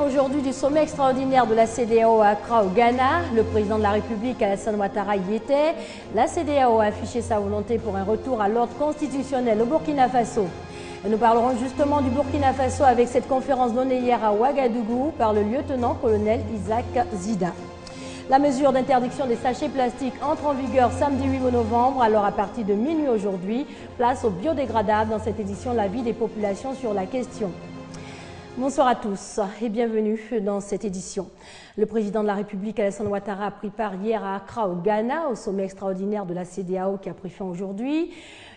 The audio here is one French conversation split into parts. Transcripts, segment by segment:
aujourd'hui du sommet extraordinaire de la CEDEAO à Accra au Ghana. Le président de la République, Alassane Ouattara, y était. La CEDEAO a affiché sa volonté pour un retour à l'ordre constitutionnel au Burkina Faso. Et nous parlerons justement du Burkina Faso avec cette conférence donnée hier à Ouagadougou par le lieutenant-colonel Isaac Zida. La mesure d'interdiction des sachets plastiques entre en vigueur samedi 8 novembre, alors à partir de minuit aujourd'hui. Place aux biodégradables dans cette édition de l'avis des populations sur la question. Bonsoir à tous et bienvenue dans cette édition. Le président de la République, Alassane Ouattara, a pris part hier à Accra au Ghana au sommet extraordinaire de la CEDEAO qui a pris fin aujourd'hui.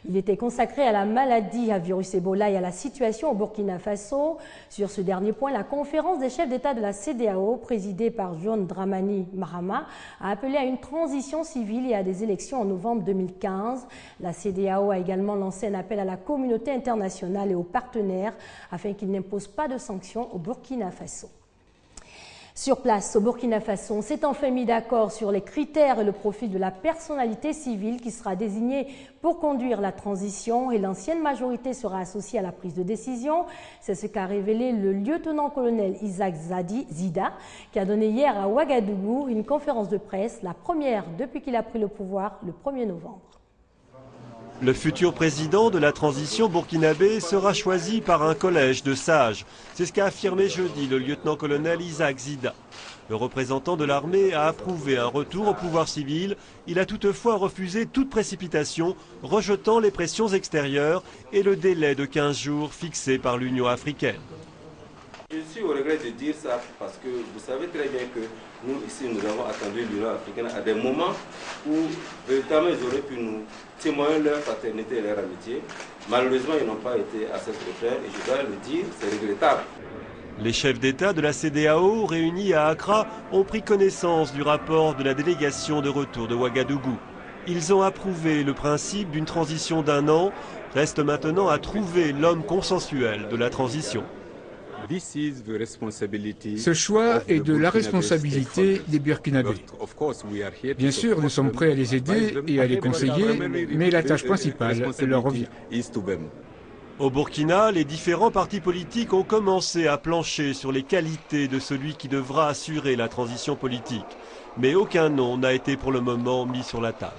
Il était consacré à la maladie à virus Ebola et à la situation au Burkina Faso. Sur ce dernier point, la conférence des chefs d'État de la CEDEAO, présidée par John Dramani Mahama, a appelé à une transition civile et à des élections en novembre 2015. La CEDEAO a également lancé un appel à la communauté internationale et aux partenaires afin qu'ils n'imposent pas de sanctions au Burkina Faso. Sur place, au Burkina Faso, on s'est enfin mis d'accord sur les critères et le profil de la personnalité civile qui sera désignée pour conduire la transition et l'ancienne majorité sera associée à la prise de décision. C'est ce qu'a révélé le lieutenant-colonel Isaac Zida qui a donné hier à Ouagadougou une conférence de presse, la première depuis qu'il a pris le pouvoir le 1er novembre. Le futur président de la transition burkinabé sera choisi par un collège de sages. C'est ce qu'a affirmé jeudi le lieutenant-colonel Isaac Zida. Le représentant de l'armée a approuvé un retour au pouvoir civil. Il a toutefois refusé toute précipitation, rejetant les pressions extérieures et le délai de 15 jours fixé par l'Union africaine. Je suis au regret de dire ça parce que vous savez très bien que nous, ici, nous avons attendu l'Union africaine à des moments où véritablement ils auraient pu nous témoigner leur fraternité et leur amitié. Malheureusement, ils n'ont pas été à cette hauteur et je dois le dire, c'est regrettable. Les chefs d'État de la CEDEAO réunis à Accra ont pris connaissance du rapport de la délégation de retour de Ouagadougou. Ils ont approuvé le principe d'une transition d'1 an. Reste maintenant à trouver l'homme consensuel de la transition. Ce choix est de la responsabilité des Burkinabés. Bien sûr, nous sommes prêts à les aider et à les conseiller, mais la tâche principale leur revient. Au Burkina, les différents partis politiques ont commencé à plancher sur les qualités de celui qui devra assurer la transition politique. Mais aucun nom n'a été pour le moment mis sur la table.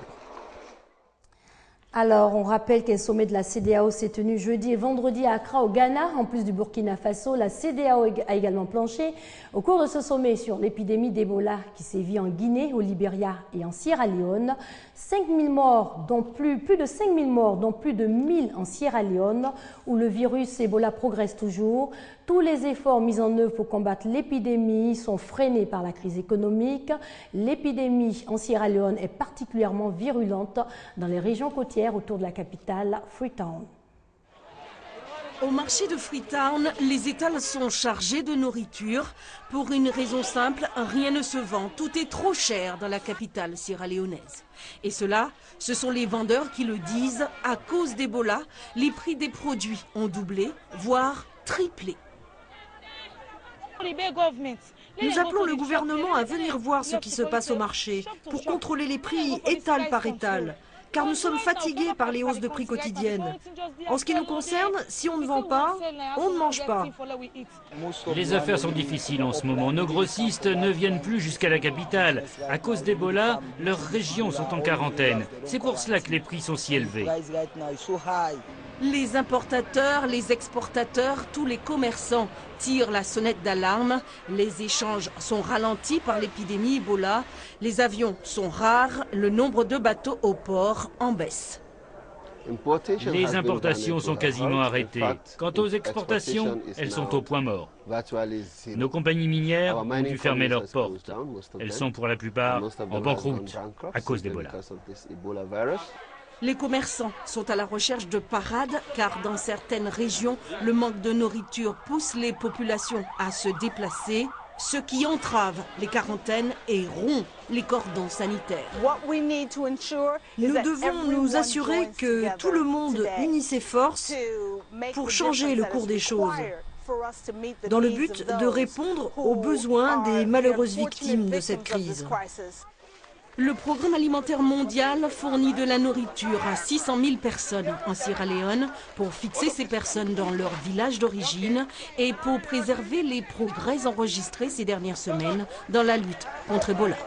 Alors, on rappelle qu'un sommet de la CEDEAO s'est tenu jeudi et vendredi à Accra au Ghana. En plus du Burkina Faso, la CEDEAO a également planché au cours de ce sommet sur l'épidémie d'Ebola qui sévit en Guinée, au Libéria et en Sierra Leone. 5000 morts, dont plus de 5000 morts, dont plus de 1000 en Sierra Leone, où le virus Ebola progresse toujours. Tous les efforts mis en œuvre pour combattre l'épidémie sont freinés par la crise économique. L'épidémie en Sierra Leone est particulièrement virulente dans les régions côtières autour de la capitale, Freetown. Au marché de Freetown, les étals sont chargés de nourriture. Pour une raison simple, rien ne se vend. Tout est trop cher dans la capitale sierra-léonaise. Et cela, ce sont les vendeurs qui le disent. À cause d'Ebola, les prix des produits ont doublé, voire triplé. Nous appelons le gouvernement à venir voir ce qui se passe au marché pour contrôler les prix étal par étal. Car nous sommes fatigués par les hausses de prix quotidiennes. En ce qui nous concerne, si on ne vend pas, on ne mange pas. Les affaires sont difficiles en ce moment. Nos grossistes ne viennent plus jusqu'à la capitale. À cause d'Ebola, leurs régions sont en quarantaine. C'est pour cela que les prix sont si élevés. Les importateurs, les exportateurs, tous les commerçants tirent la sonnette d'alarme. Les échanges sont ralentis par l'épidémie Ebola. Les avions sont rares. Le nombre de bateaux au port en baisse. Les importations sont quasiment arrêtées. Quant aux exportations, elles sont au point mort. Nos compagnies minières ont dû fermer leurs portes. Elles sont pour la plupart en banqueroute à cause d'Ebola. Les commerçants sont à la recherche de parades car dans certaines régions, le manque de nourriture pousse les populations à se déplacer, ce qui entrave les quarantaines et rompt les cordons sanitaires. Nous devons nous assurer que tout le monde unit ses forces pour changer le cours des choses, dans le but de répondre aux besoins des malheureuses victimes de cette crise. Le programme alimentaire mondial fournit de la nourriture à 600 000 personnes en Sierra Leone pour fixer ces personnes dans leur village d'origine et pour préserver les progrès enregistrés ces dernières semaines dans la lutte contre Ebola.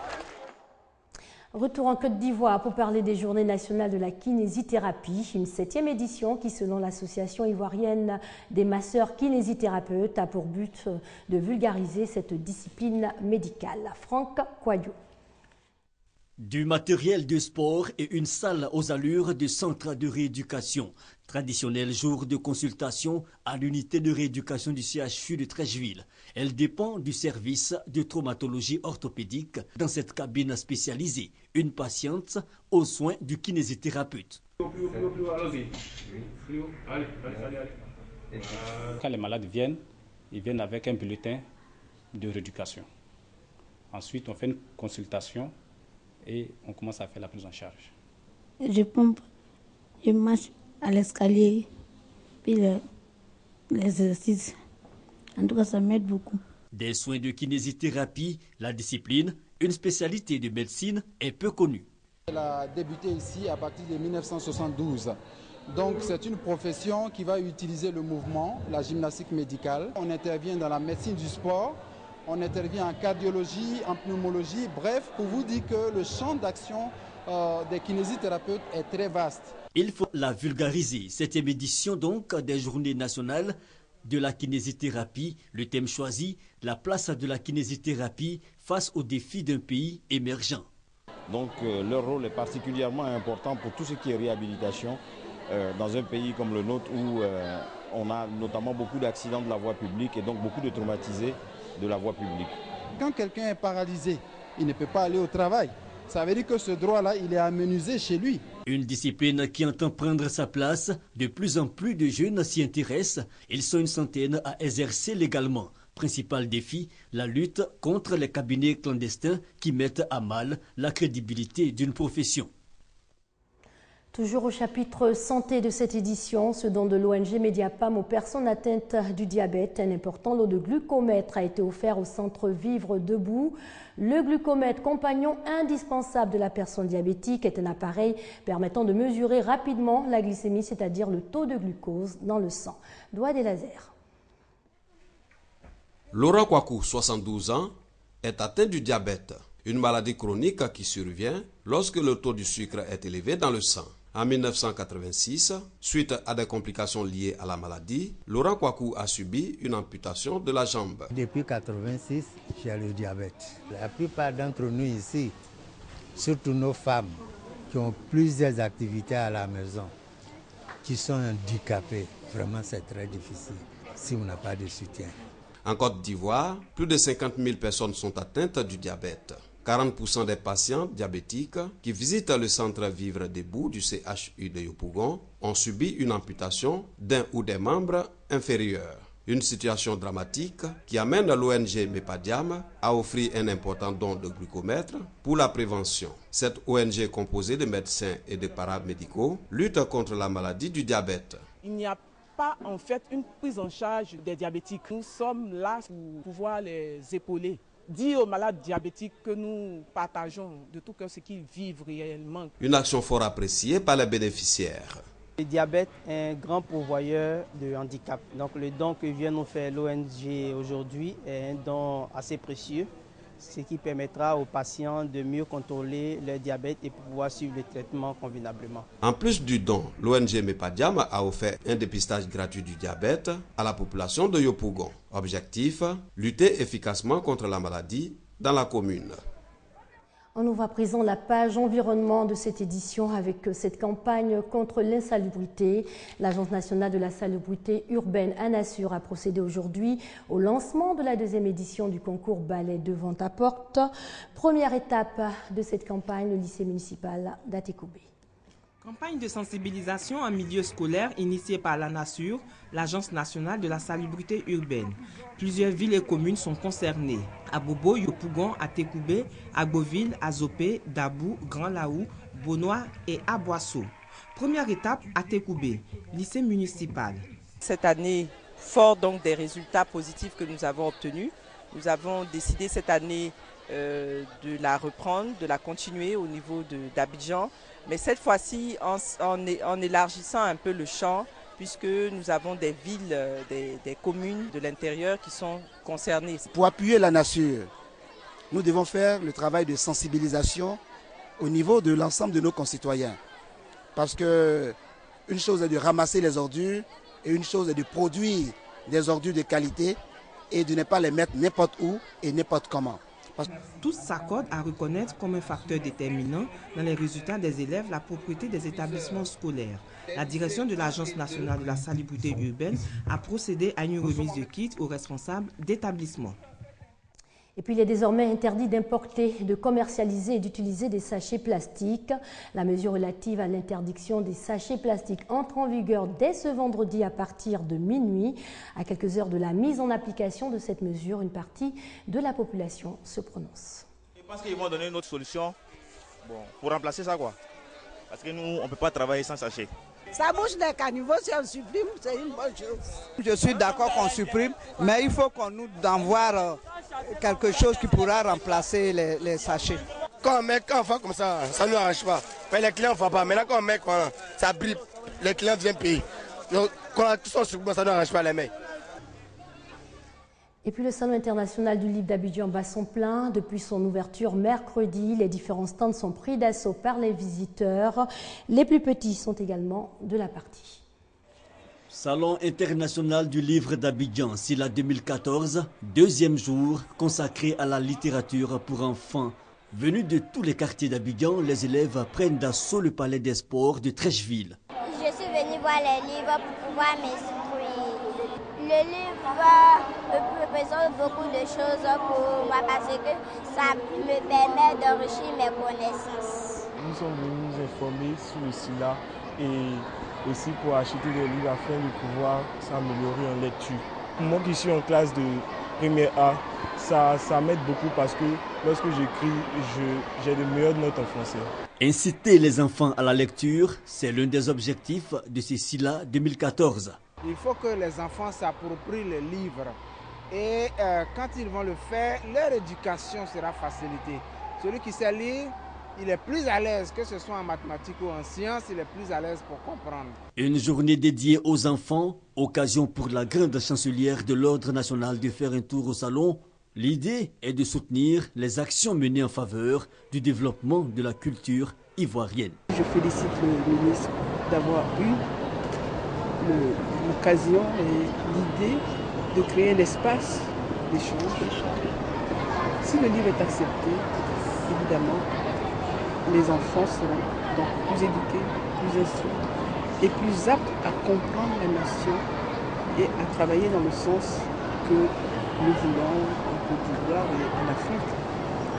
Retour en Côte d'Ivoire pour parler des Journées nationales de la kinésithérapie, une 7e édition qui, selon l'association ivoirienne des masseurs kinésithérapeutes, a pour but de vulgariser cette discipline médicale. Franck Coyot. Du matériel de sport et une salle aux allures de centre de rééducation. Traditionnel jour de consultation à l'unité de rééducation du CHU de Treichville. Elle dépend du service de traumatologie orthopédique dans cette cabine spécialisée. Une patiente aux soins du kinésithérapeute. Quand les malades viennent, ils viennent avec un bulletin de rééducation. Ensuite, on fait une consultation et on commence à faire la prise en charge. Je pompe, je marche à l'escalier, puis les exercices. En tout cas, ça m'aide beaucoup. Des soins de kinésithérapie, la discipline, une spécialité de médecine, est peu connue. Elle a débuté ici à partir de 1972. Donc c'est une profession qui va utiliser le mouvement, la gymnastique médicale. On intervient dans la médecine du sport, on intervient en cardiologie, en pneumologie. Bref, pour vous dire que le champ d'action des kinésithérapeutes est très vaste. Il faut la vulgariser. 7e édition donc des Journées nationales de la kinésithérapie. Le thème choisi, la place de la kinésithérapie face aux défis d'un pays émergent. Donc leur rôle est particulièrement important pour tout ce qui est réhabilitation dans un pays comme le nôtre où on a notamment beaucoup d'accidents de la voie publique et donc beaucoup de traumatisés de la voie publique. Quand quelqu'un est paralysé, il ne peut pas aller au travail. Ça veut dire que ce droit-là, il est amenuisé chez lui. Une discipline qui entend prendre sa place. De plus en plus de jeunes s'y intéressent. Ils sont une centaine à exercer légalement. Principal défi, la lutte contre les cabinets clandestins qui mettent à mal la crédibilité d'une profession. Toujours au chapitre santé de cette édition, ce don de l'ONG Mediapam aux personnes atteintes du diabète. Un important lot de glucomètres a été offert au centre Vivre Debout. Le glucomètre, compagnon indispensable de la personne diabétique, est un appareil permettant de mesurer rapidement la glycémie, c'est-à-dire le taux de glucose dans le sang. Doigt des lasers. Laurent Kwaku, 72 ans, est atteint du diabète, une maladie chronique qui survient lorsque le taux du sucre est élevé dans le sang. En 1986, suite à des complications liées à la maladie, Laurent Kwaku a subi une amputation de la jambe. Depuis 1986, j'ai le diabète. La plupart d'entre nous ici, surtout nos femmes, qui ont plusieurs activités à la maison, qui sont handicapées, vraiment c'est très difficile si on n'a pas de soutien. En Côte d'Ivoire, plus de 50 000 personnes sont atteintes du diabète. 40% des patients diabétiques qui visitent le centre Vivre Debout du CHU de Yopougon ont subi une amputation d'un ou des membres inférieurs. Une situation dramatique qui amène l'ONG MEPADIAM à offrir un important don de glucomètre pour la prévention. Cette ONG composée de médecins et de paramédicaux lutte contre la maladie du diabète. Il n'y a pas en fait une prise en charge des diabétiques. Nous sommes là pour pouvoir les épauler. Dire aux malades diabétiques que nous partageons de tout cœur ce qu'ils vivent réellement. Une action fort appréciée par les bénéficiaires. Le diabète est un grand pourvoyeur de handicap. Donc le don que vient nous faire l'ONG aujourd'hui est un don assez précieux, ce qui permettra aux patients de mieux contrôler leur diabète et pouvoir suivre le traitement convenablement. En plus du don, l'ONG MEPADIAM a offert un dépistage gratuit du diabète à la population de Yopougon. Objectif, lutter efficacement contre la maladie dans la commune. On ouvre à présent la page environnement de cette édition avec cette campagne contre l'insalubrité. L'Agence nationale de la salubrité urbaine ANASUR a procédé aujourd'hui au lancement de la 2e édition du concours balai devant ta porte. Première étape de cette campagne, le lycée municipal d'Atekoubé. Campagne de sensibilisation en milieu scolaire initiée par l'ANASUR, l'Agence nationale de la salubrité urbaine. Plusieurs villes et communes sont concernées. Abobo, Yopougon, Atekoubé, Agboville, Azopé, Dabou, Grand Laou, Bonois et Aboisseau. Première étape, Atekoubé, lycée municipal. Cette année, fort donc des résultats positifs que nous avons obtenus, nous avons décidé cette année de la reprendre, de la continuer au niveau d'Abidjan, mais cette fois-ci en élargissant un peu le champ, puisque nous avons des villes, des communes de l'intérieur qui sont concernées. Pour appuyer la nature, nous devons faire le travail de sensibilisation au niveau de l'ensemble de nos concitoyens. Parce que une chose est de ramasser les ordures et une chose est de produire des ordures de qualité et de ne pas les mettre n'importe où et n'importe comment. Tous s'accordent à reconnaître comme un facteur déterminant dans les résultats des élèves la propriété des établissements scolaires. La direction de l'Agence nationale de la salubrité urbaine a procédé à une remise de kits aux responsables d'établissements. Et puis, il est désormais interdit d'importer, de commercialiser et d'utiliser des sachets plastiques. La mesure relative à l'interdiction des sachets plastiques entre en vigueur dès ce vendredi à partir de minuit. À quelques heures de la mise en application de cette mesure, une partie de la population se prononce. Je pense qu'ils vont donner une autre solution pour remplacer ça, quoi. Parce que nous, on ne peut pas travailler sans sachet. Ça bouge des caniveaux, si on supprime, c'est une bonne chose. Je suis d'accord qu'on supprime, mais il faut qu'on nous envoie quelque chose qui pourra remplacer les sachets. Quand on met un fait comme ça ne nous arrange pas. Mais les clients ne font pas. Maintenant, quand on met ça brille, les clients viennent payer. Donc, quand tout ça supprime, ça ne nous arrange pas les mains. Et puis le Salon international du livre d'Abidjan bat son plein. Depuis son ouverture mercredi, les différents stands sont pris d'assaut par les visiteurs. Les plus petits sont également de la partie. Salon international du livre d'Abidjan, SILA 2014, deuxième jour consacré à la littérature pour enfants. Venus de tous les quartiers d'Abidjan, les élèves prennent d'assaut le palais des sports de Trècheville. Je suis venue voir les livres pour pouvoir m'instruire. Le livre représente beaucoup de choses pour moi parce que ça me permet d'enrichir mes connaissances. Nous sommes venus nous informer sur le SILA et aussi pour acheter des livres afin de pouvoir s'améliorer en lecture. Moi qui suis en classe de première A, ça m'aide beaucoup parce que lorsque j'écris, j'ai de meilleures notes en français. Inciter les enfants à la lecture, c'est l'un des objectifs de ce SILA 2014. Il faut que les enfants s'approprient les livres et quand ils vont le faire, leur éducation sera facilitée. Celui qui sait lire, il est plus à l'aise, que ce soit en mathématiques ou en sciences, il est plus à l'aise pour comprendre. Une journée dédiée aux enfants, occasion pour la grande chancelière de l'Ordre national de faire un tour au salon. L'idée est de soutenir les actions menées en faveur du développement de la culture ivoirienne. Je félicite le ministre d'avoir eu l'occasion et l'idée de créer un espace d'échange. Si le livre est accepté, évidemment, les enfants seront donc plus éduqués, plus instruits et plus aptes à comprendre la nation et à travailler dans le sens que nous voulons en Côte d'Ivoire et en Afrique,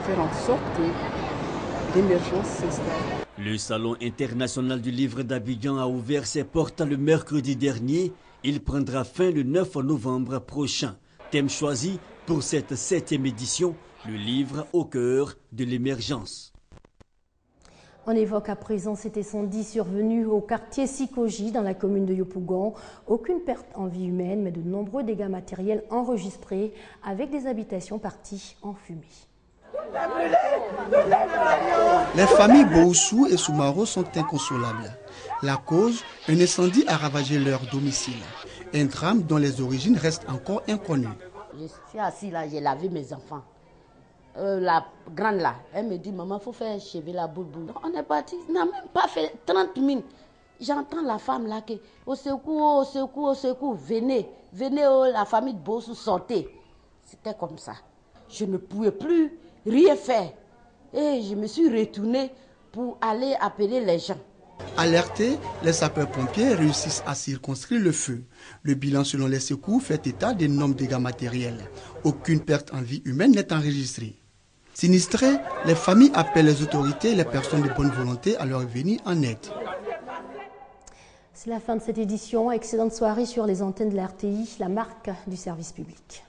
faire en sorte que l'émergence s'installe. Le Salon international du livre d'Abidjan a ouvert ses portes le mercredi dernier. Il prendra fin le 9 novembre prochain. Thème choisi pour cette 7e édition, le livre au cœur de l'émergence. On évoque à présent cet incendie survenu au quartier Sikoji dans la commune de Yopougon. Aucune perte en vie humaine, mais de nombreux dégâts matériels enregistrés avec des habitations parties en fumée. Les familles Boussou et Soumaro sont inconsolables. La cause, un incendie a ravagé leur domicile. Un drame dont les origines restent encore inconnues. Je suis assis là, j'ai lavé mes enfants. La grande là, elle me dit, maman, il faut faire chever la boule. On est parti, on n'a même pas fait 30 minutes. J'entends la femme là qui, au secours, au secours, au secours, venez, oh, la famille de Boussou, sortez. C'était comme ça. Je ne pouvais plus rien faire. Et je me suis retournée pour aller appeler les gens. Alertés, les sapeurs-pompiers réussissent à circonscrire le feu. Le bilan selon les secours fait état d'énormes dégâts matériels. Aucune perte en vie humaine n'est enregistrée. Sinistrés, les familles appellent les autorités et les personnes de bonne volonté à leur venir en aide. C'est la fin de cette édition. Excellente soirée sur les antennes de la RTI, la marque du service public.